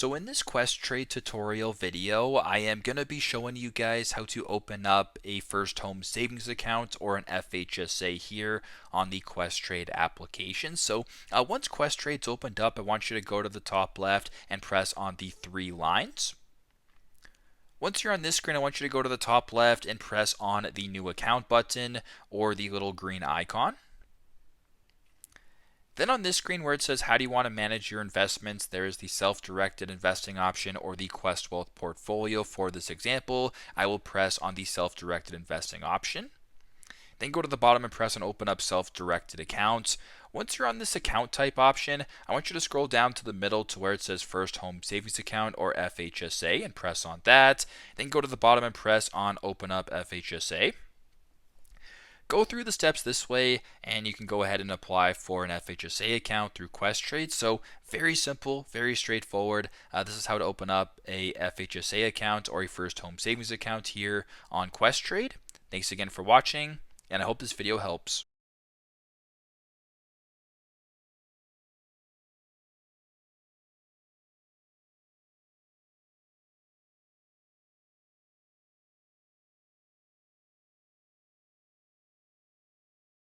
So in this Questrade tutorial video, I am going to be showing you guys how to open up a first home savings account or an FHSA here on the Questrade application. So once Questrade's opened up, I want you to go to the top left and press on the three lines. Once you're on this screen, I want you to go to the top left and press on the new account button or the little green icon. Then on this screen where it says how do you want to manage your investments, there is the self-directed investing option or the Quest Wealth portfolio. For this example, I will press on the self-directed investing option. Then go to the bottom and press on open up self-directed accounts. Once you're on this account type option, I want you to scroll down to the middle to where it says first home savings account or FHSA and press on that. Then go to the bottom and press on open up FHSA. Go through the steps this way and you can go ahead and apply for an FHSA account through Questrade. So very simple, very straightforward. This is how to open up a FHSA account or a first home savings account here on Questrade. Thanks again for watching, and I hope this video helps.